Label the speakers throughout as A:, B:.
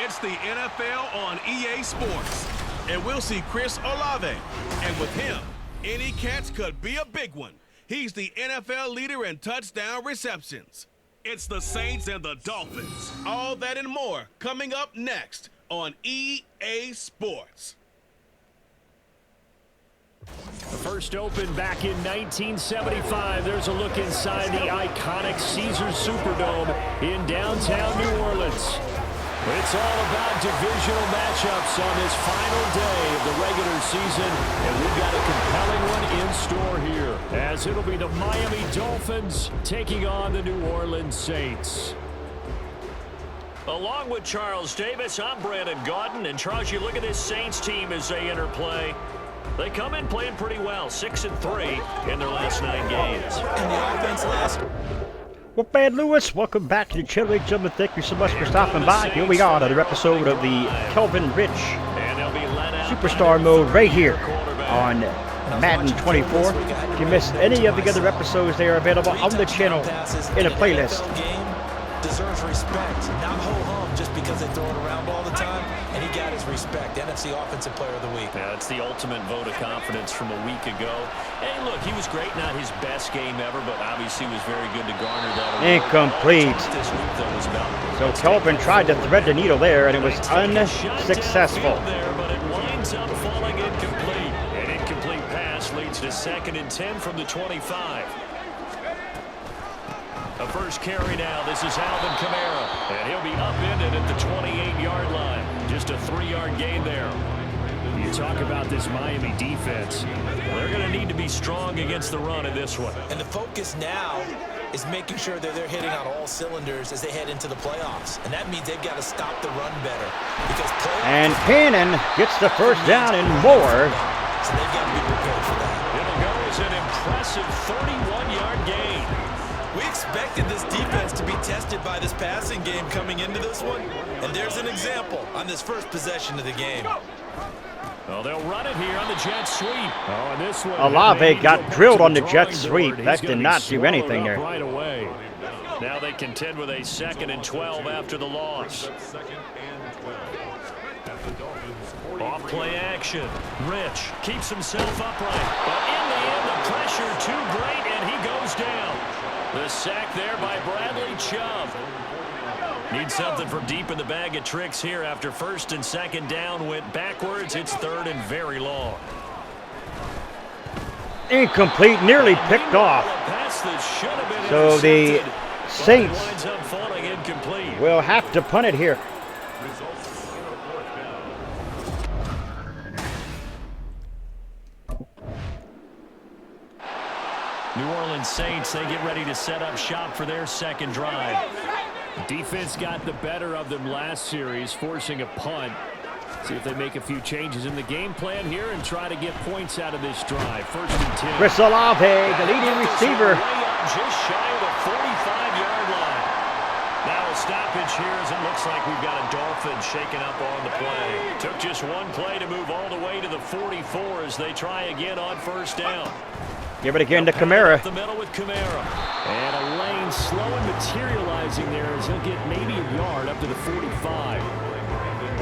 A: It's the NFL on EA Sports. And we'll see Chris Olave. And with him, any catch could be a big one. He's the NFL leader in touchdown receptions. It's the Saints and the Dolphins. All that and more coming up next on EA Sports.
B: The first opened back in 1975. There's a look inside the iconic Caesars Superdome in downtown New Orleans. It's all about divisional matchups on this final day of the regular season, and we've got a compelling one in store here, as it'll be the Miami Dolphins taking on the New Orleans Saints. Along with Charles Davis, I'm Brandon Gaudin, and Charles, you look at this Saints team as they enter play. They come in playing pretty well, 6-3 in their last 9 games.
C: And the offense last.
D: Well, Bad Lewis, welcome back to the Channel, ladies and gentlemen. Thank you so much for stopping by. Here we are, another episode of the Kelvin Rich Superstar Mode right here on Madden 24. If you missed any of the other episodes, they are available on the channel in a playlist.
C: Deserves respect, not ho-hum just because they throw it around all the time, and he got his respect. NFC Offensive Player of the Week.
B: Yeah, it's the ultimate vote of confidence from a week ago. Hey, look, he was great, not his best game ever, but obviously was very good to garner that award.
D: Incomplete. So Kelvin tried to thread the needle there, and it was unsuccessful.
B: But it winds up falling incomplete. An incomplete pass leads to 2nd and 10 from the 25. A first carry now. This is Alvin Kamara. And he'll be upended at the 28-yard line. Just a 3-yard gain there. You talk about this Miami defense. They're going to need to be strong against the run in this one.
C: And the focus now is making sure that they're hitting on all cylinders as they head into the playoffs. And that means they've got to stop the run better.
D: And Cannon gets the first down and more.
C: So they've got to be prepared for that.
B: It'll go as an impressive 31-yard gain.
C: We expected this defense to be tested by this passing game coming into this one, and there's an example on this first possession of the game.
B: Well, they'll run it here on the jet sweep. Oh, and this one,
D: Olave got drilled on the jet sweep. That did not do anything there.
B: Right away. Now they contend with a 2nd and 12 after the loss. Off play action. Rich keeps himself upright, but in the end, the pressure too great, and he goes down. The sack there by Bradley Chubb. Need something from deep in the bag of tricks here after 1st and 2nd down went backwards. It's 3rd and very long.
D: Incomplete, nearly picked off. So the Saints will have to punt it here.
B: New Orleans Saints, they get ready to set up shop for their 2nd drive. Defense got the better of them last series, forcing a punt. See if they make a few changes in the game plan here and try to get points out of this drive. 1st and 10.
D: Chris Olave, the leading receiver.
B: Just shy of the 45-yard line. Now a stoppage here as it looks like we've got a Dolphin shaken up on the play. Took just one play to move all the way to the 44 as they try again on 1st down.
D: Give it again to Kamara.
B: The middle with Kamara. And a lane slow and materializing there as he'll get maybe a yard up to the 45.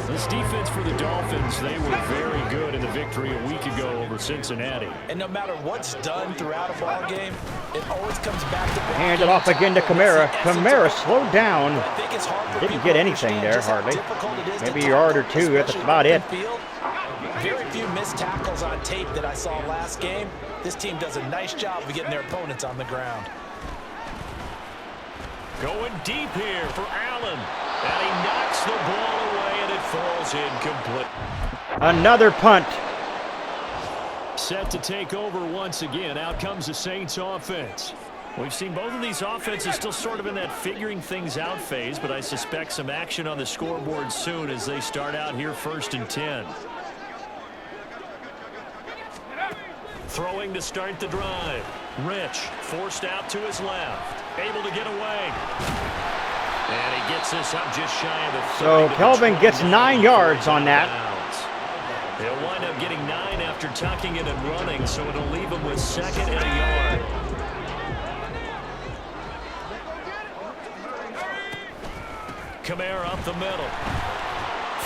B: This defense for the Dolphins, they were very good in the victory a week ago over Cincinnati.
C: And no matter what's done throughout a ball game, it always comes back to
D: hand it off again to Kamara. Kamara slowed down. Didn't get anything there, hardly. Maybe a yard or two, that's about it.
C: Very few missed tackles on tape that I saw last game. This team does a nice job of getting their opponents on the ground.
B: Going deep here for Allen. And he knocks the ball away, and it falls incomplete.
D: Another punt.
B: Set to take over once again. Out comes the Saints offense. We've seen both of these offenses still sort of in that figuring things out phase, but I suspect some action on the scoreboard soon as they start out here 1st and 10. Throwing to start the drive. Rich forced out to his left. Able to get away. And he gets this up just shy of the 30.
D: So Kelvin gets 9 yards on that.
B: He'll wind up getting 9 after tucking it and running, so it'll leave him with 2nd and a yard. Kamara up the middle.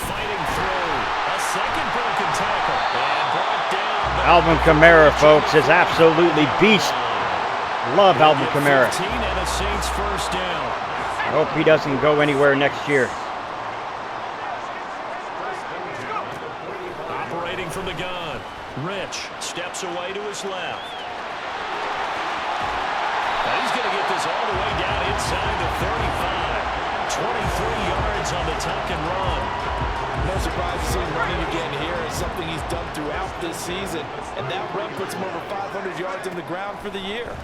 B: fighting through. A second broken tackle. And brought down.
D: Alvin Kamara, folks, is absolutely beast. Love Alvin Kamara.
B: 15 and a Saints first down.
D: I hope he doesn't go anywhere next year.
B: Operating from the gun. Rich steps away to his left. Now he's going to get this all the way down inside the 35. 23 yards on the tuck and run.
C: No surprise to see him running again here. It's something he's done throughout this season. And that run puts him over 500 yards on the ground for the year.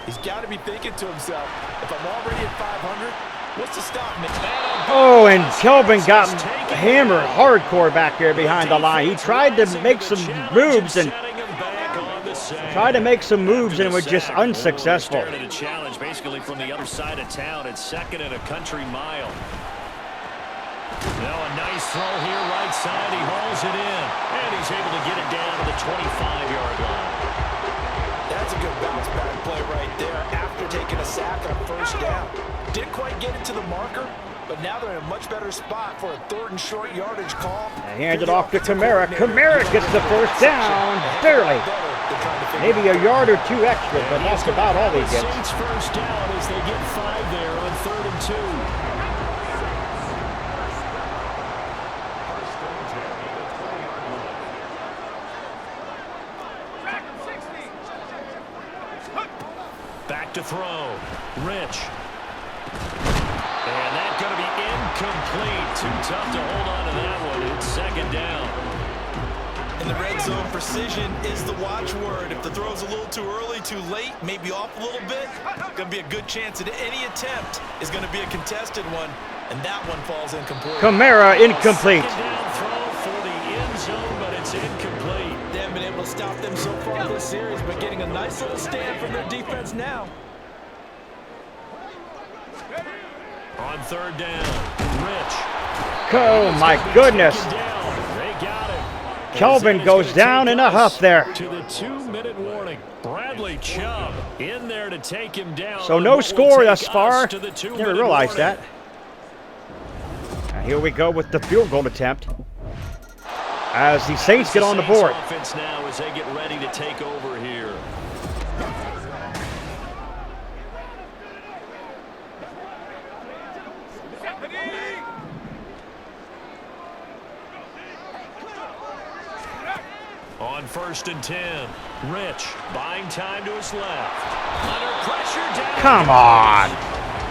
C: He's got to be thinking to himself, if I'm already at 500, what's to stop me?
D: Oh, and Kelvin got hammered hardcore back there behind the line. He tried to make some moves and was just unsuccessful.
B: A challenge basically from the other side of town. It's second and a country mile. Now a nice throw here right side. He hauls it in. And he's able to get it down to the 25-yard line.
C: That's a good bounce back play right there after taking a sack on first down. Didn't quite get it to the marker, but now they're in a much better spot for a third and short yardage call.
D: Hand it off to Kamara. Kamara gets the first down, barely. Maybe a yard or two extra, but that's about all he gets.
B: Saints first down as they get 5 there on 3rd and 2. Back to throw. Rich. And that's going to be incomplete. Too tough to hold on to that one. It's second down.
C: In the red zone, precision is the watchword. If the throw's a little too early, too late, maybe off a little bit, going to be a good chance that any attempt is going to be a contested one, and that one falls incomplete.
D: Kamara incomplete.
B: Second down throw for the end zone, but it's incomplete.
C: They haven't been able to stop them so far this series, but getting a nice little stand from their defense now.
B: On 3rd down, Rich.
D: Oh, my goodness.
B: They got it.
D: Kelvin goes down in a huff there.
B: To the 2-minute warning. Bradley Chubb in there to take him down.
D: So no score thus far. Never realized that. Now here we go with the field goal attempt as the Saints get on the board.
B: Offense now as they get ready to take over here. On 1st and 10, Rich buying time to his left. Under pressure down.
D: Come on.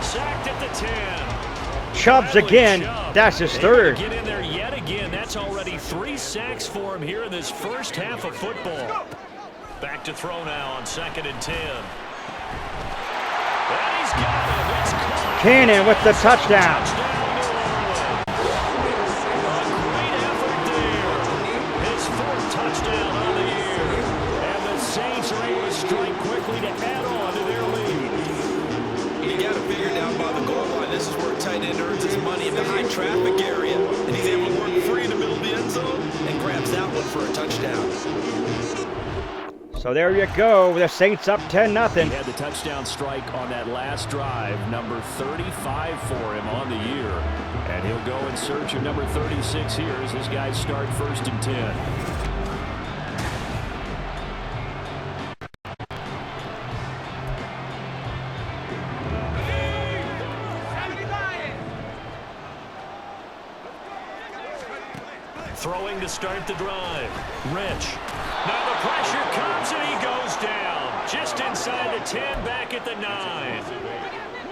B: Sacked at the 10.
D: Chubbs again. That's his third.
B: Get in there yet again. That's already 3 sacks for him here in this first half of football. Back to throw now on 2nd and 10. And he's got it. It's caught.
D: Cannon with the touchdown.
C: Traffic area, and he's able to work free in the middle of the end zone and grabs that one for a touchdown.
D: So there you go. The Saints up 10-0.
B: He had the touchdown strike on that last drive, number 35 for him on the year. And he'll go in search of number 36 here as his guys start 1st and 10. Throwing to start the drive. Rich. Now the pressure comes and he goes down. Just inside the 10, back at the 9.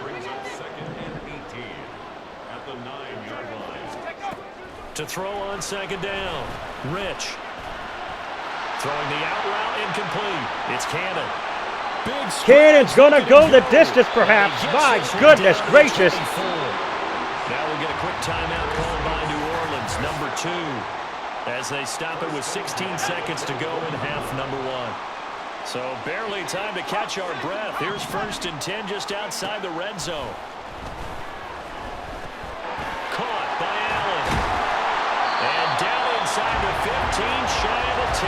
E: Brings up 2nd and 18 at the 9-yard line.
B: To throw on 2nd down. Rich. Throwing the out route incomplete. It's Cannon.
D: Cannon's going to go the distance perhaps. My goodness gracious.
B: Now we'll get a quick timeout called by New Orleans, number 2. As they stop it with 16 seconds to go in half number 1. So barely time to catch our breath. Here's 1st and 10 just outside the red zone. Caught by Allen. And down inside the 15, shy of the 10.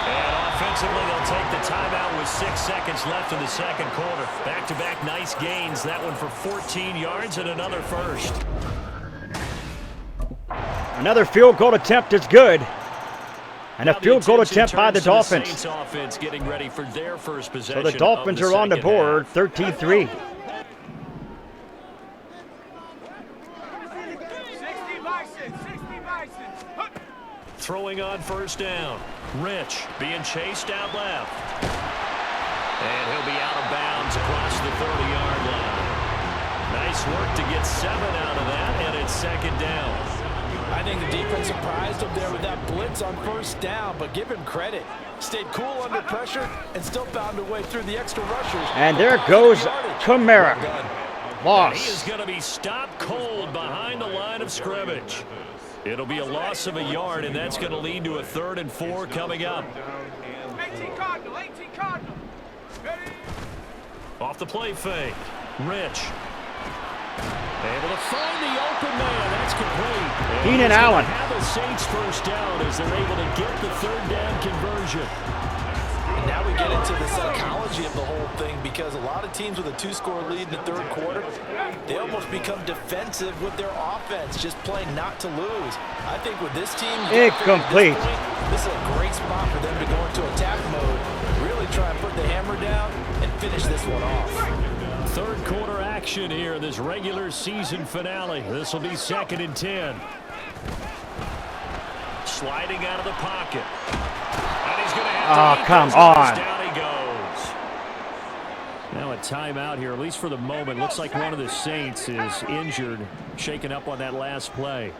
B: And offensively, they'll take the timeout with 6 seconds left in the second quarter. Back-to-back nice gains. That one for 14 yards and another first.
D: Another field goal attempt is good. And a field goal attempt by the Dolphins.
B: Saints offense getting ready for their first
D: So
B: possession
D: the Dolphins are on the board, 13-3.
B: Throwing on first down. Rich being chased out left. And he'll be out of bounds across the 30-yard line. Nice work to get 7 out of that, and it's second down.
C: I think the defense surprised him there with that blitz on first down, but give him credit. Stayed cool under pressure and still found a way through the extra rushers.
D: And there goes Kamara.
B: And he is
D: Loss.
B: going to be stopped cold behind the line of scrimmage. It'll be a loss of a yard, and that's going to lead to a 3rd and 4 coming up.
F: 18 Cardinal.
B: Off the play fake. Rich. Able to find the open man. That's complete. And
D: Keenan
B: he's gonna
D: Allen.
B: have the Saints first down as they're able to get the 3rd down conversion.
C: And now we get into the psychology of the whole thing, because a lot of teams with a 2-score lead in the 3rd quarter, they almost become defensive with their offense, just playing not to lose. I think with this team,
D: Incomplete.
C: This is a great spot for them to go into attack mode, really try and put the hammer down and finish this one off.
B: 3rd quarter action here in this regular season finale. This will be 2nd and 10. Sliding out of the pocket. And he's going to have to
D: come on.
B: Down he goes. Now a timeout here, at least for the moment. Looks like one of the Saints is injured, shaken up on that last play.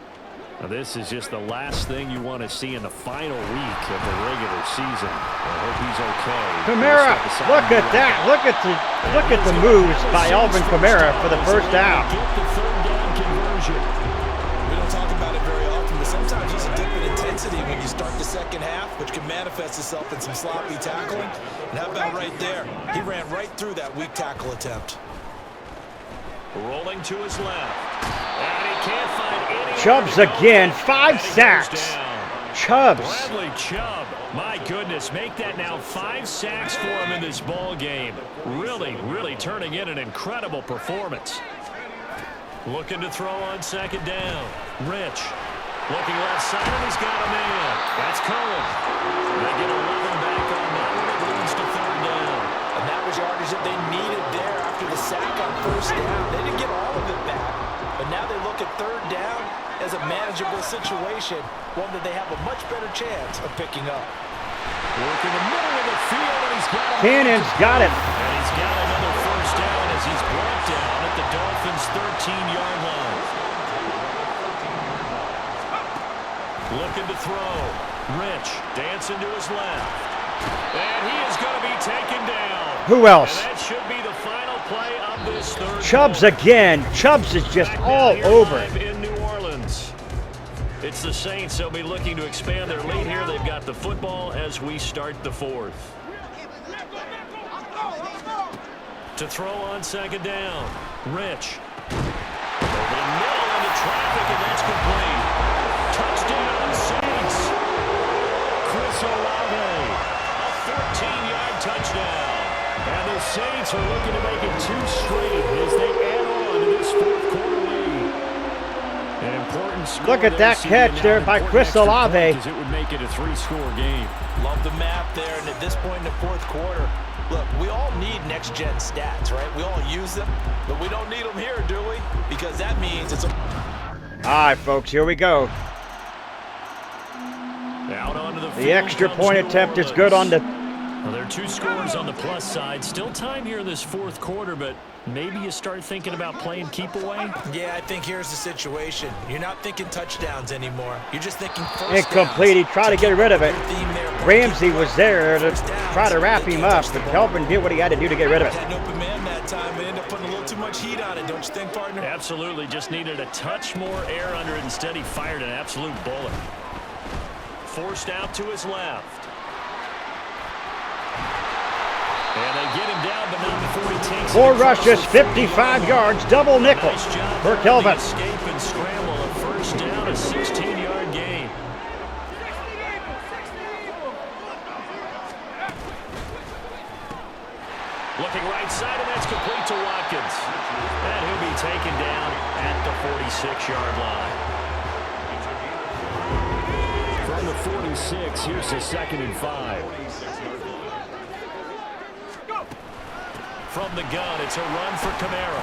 B: Now this is just the last thing you want to see in the final week of the regular season. I hope he's okay.
D: Kamara, look at that. Look at the moves by Alvin Kamara for the first down.
B: Get the 3rd down conversion.
C: We don't talk about it very often, but sometimes there's a dip in intensity when you start the second half, which can manifest itself in some sloppy tackling. And how about right there? He ran right through that weak tackle attempt.
B: Rolling to his left. And he can't find any.
D: Chubbs again, 5 sacks. Chubbs.
B: Bradley Chubb. My goodness, make that now 5 sacks for him in this ball game. Really turning in an incredible performance. Looking to throw on 2nd down. Rich. Looking left side, and he's got a man. That's Cole. They get 11 back on that one. It leads to 3rd down.
C: And that was yardage that they needed there after the sack on first down. They didn't get all of it back, but now they look at 3rd down as a manageable situation, one that they have a much better chance of picking up.
B: Work in the middle of the field, and he's got him.
D: Cannon's got it.
B: And he's got another first down as he's brought down at the Dolphins' 13-yard line. Looking to throw. Rich dancing to his left. And he is going to be taken down.
D: Who else?
B: And that should be the final play of this 3rd
D: Chubbs
B: quarter.
D: again. Chubbs is just
B: Back
D: all
B: now here
D: over.
B: live in New Orleans. It's the Saints. They'll be looking to expand their lead here. They've got the football as we start the 4th. To throw on 2nd down. Rich. Over the middle into traffic, and that's complete. Touchdown, Saints. Chris Olave. A 14-yard touchdown. And the Saints are looking to make it 2 straight as they add on to this 4th quarter lead. An important score.
D: Look at that catch there by Chris Olave.
B: Because it would make it a 3-score game.
C: Love the map there, and at this point in the 4th quarter, look, we all need next-gen stats, right? We all use them, but we don't need them here, do we? Because that means it's a...
D: All right, folks, here we go.
B: Out onto the
D: The
B: field
D: extra
B: comes
D: point
B: New
D: attempt is
B: Orleans.
D: good on the...
B: Well, there are 2 scores on the plus side. Still time here in this 4th quarter, but maybe you start thinking about playing keep away.
C: Yeah, I think here's the situation. You're not thinking touchdowns anymore. You're just thinking first
D: Incomplete. He tried to get rid of it. Ramsey was there to try to wrap him up, but Kelvin did what he had to do to get rid of it.
C: Had an open man that time, but ended up putting a little too much heat on it, don't you think, partner?
B: Absolutely. Just needed a touch more air under it. Instead, he fired an absolute bullet. Forced out to his left. And they get him down, but not before he takes
D: 4
B: it across
D: rushes,
B: the
D: 55 yards, double nickel
B: Nice job
D: for
B: on
D: Kelvin.
B: the escape and scramble. A first down, a 16-yard gain. Looking right side, and that's complete to Watkins. And he'll be taken down at the 46-yard line. 46. Here's the 2nd and 5. From the gun, it's a run for Kamara.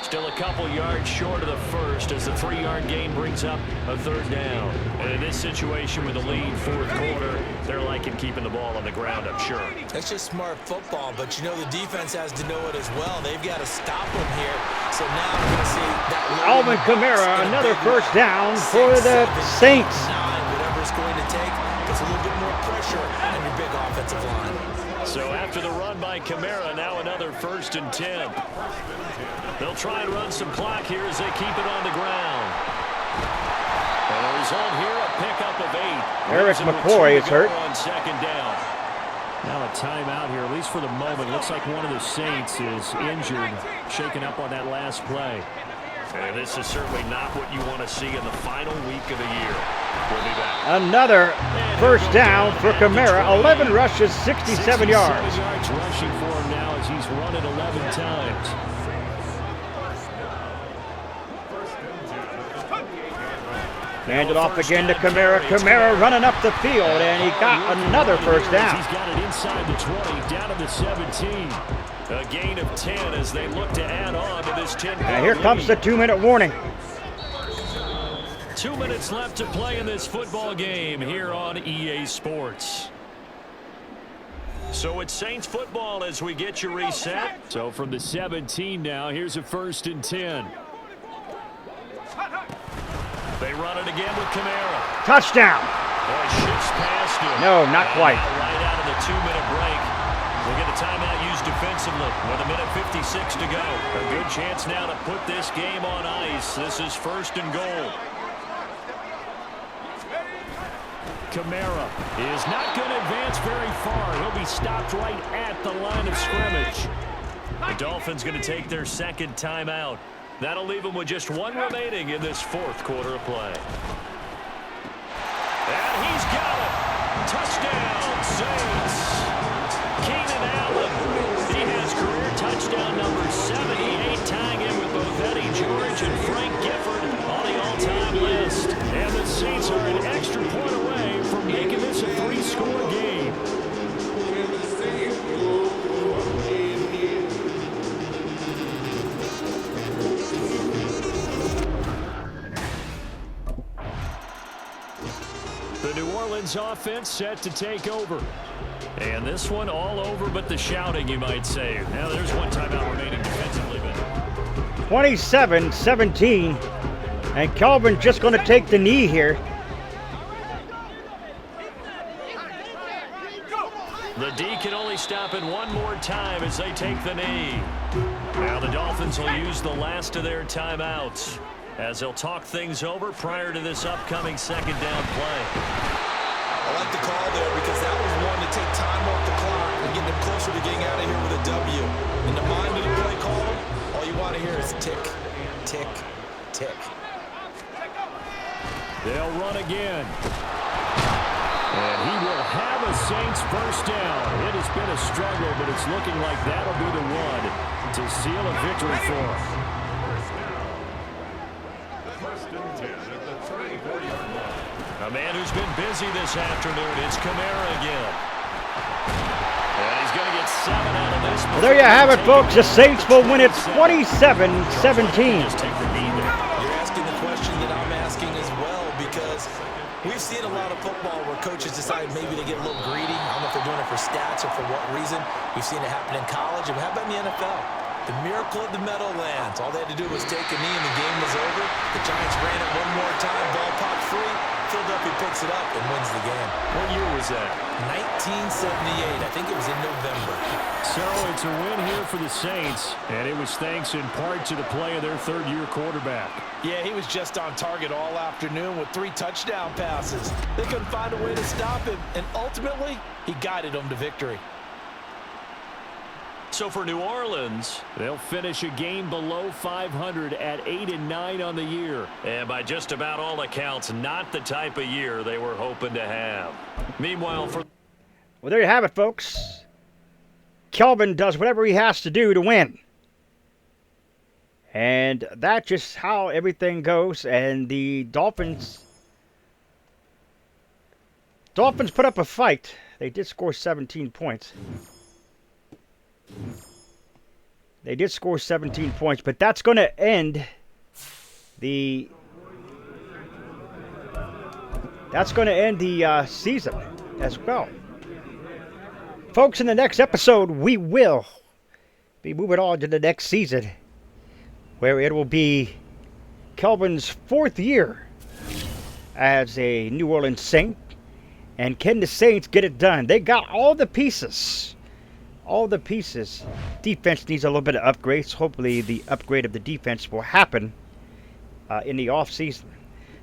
B: Still a couple yards short of the first as the 3-yard gain brings up a 3rd down. And in this situation with the lead 4th quarter, they're liking keeping the ball on the ground, I'm sure.
C: That's just smart football, but you know the defense has to know it as well. They've got to stop them here. So now we're going to see that.
D: Alvin Kamara, another first down for the Saints.
C: 9, whatever it's going to take, gets a little bit more pressure on your big offensive line.
B: So after the run by Kamara, now another 1st and 10. They'll try and run some clock here as they keep it on the ground. And the result here, a pickup of 8.
D: Eric McCoy is hurt.
B: On 2nd down. Now a timeout here, at least for the moment. Looks like one of the Saints is injured, shaken up on that last play. And this is certainly not what you want to see in the final week of the year. We'll be back.
D: Another first down for Kamara. 11 rushes, 67 yards.
B: Rushing for him now as he's run it 11 times.
D: Hand it off again to Kamara. Kamara running up the field, and he got another first down.
B: He's got it inside the 20, down to the 17. A gain of 10 as they look to add on to this 10-point
D: And here comes the 2-minute warning.
B: 2 minutes left to play in this football game here on EA Sports. So it's Saints football as we get you reset. So from the 17 now, here's a 1st and 10. They run it again with Kamara.
D: Touchdown.
B: Boy, shifts past him.
D: No, not quite.
B: Right out of the 2-minute break. We'll get a timeout used defensively with 1:56 to go. A good chance now to put this game on ice. This is 1st and goal. Kamara is not going to advance very far. He'll be stopped right at the line of scrimmage. The Dolphins going to take their 2nd timeout. That'll leave them with just 1 remaining in this 4th quarter of play. And he's got it. Touchdown, Saints. Keenan Allen. He has career touchdown number 78, tying in with both Eddie George and Frank Gifford on the all-time list. And the Saints are an extra point away from making this a 3-score game. The New Orleans offense set to take over. And this one all over but the shouting, you might say. Now there's 1 timeout remaining defensively.
D: 27-17. And Kelvin just going to take the knee here.
B: The D can only stop it 1 more time as they take the knee. Now the Dolphins will use the last of their timeouts as they'll talk things over prior to this upcoming 2nd down play.
C: I like the call there because that was one to take time off the clock and get them closer to getting out of here with a W. In the mind of the play caller, all you want to hear is tick, tick, tick.
B: They'll run again. And he will have a Saints first down. It has been a struggle, but it's looking like that'll be the one to seal a victory for him.
E: 1st and 10 at the 34-yard line.
B: A man who's been busy this afternoon. It's Kamara again. And he's going to get 7 out of this.
D: Well, there you have it, folks. The Saints will win it 27-17.
B: Just take the knee there.
C: You're asking the question that I'm asking as well because we've seen a lot of football where coaches decide maybe to get a little greedy. I don't know if they're doing it for stats or for what reason. We've seen it happen in college. And how about in the NFL? The miracle of the Meadowlands. All they had to do was take a knee and the game was over. The Giants ran it 1 more time. Ball popped free. Philadelphia picks it up and wins the game.
B: What year was that?
C: 1978. I think it was in November.
B: So it's a win here for the Saints, and it was thanks in part to the play of their 3rd-year quarterback.
C: Yeah, he was just on target all afternoon with 3 touchdown passes. They couldn't find a way to stop him, and ultimately, he guided them to victory.
B: So for New Orleans, they'll finish a game below 500 at 8-9 on the year. And by just about all accounts, not the type of year they were hoping to have. Meanwhile, for...
D: Well, there you have it, folks. Kelvin does whatever he has to do to win. And that's just how everything goes. And the Dolphins Dolphins put up a fight. They did score 17 points. They did score 17 points, but that's going to end the season as well. Folks, in the next episode, we will be moving on to the next season, where it will be Kelvin's 4th year as a New Orleans Saint. And can the Saints get it done? They got all the pieces. All the pieces. Defense needs a little bit of upgrades. Hopefully the upgrade of the defense will happen in the offseason.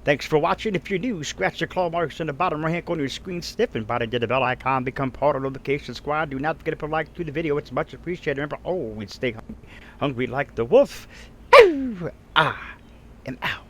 D: Thanks for watching. If you're new, scratch the claw marks in the bottom right hand corner of your screen, sniff and bottom to the bell icon. Become part of the notification squad. Do not forget to put a like to the video. It's much appreciated. Remember, always stay hungry like the wolf. I am out.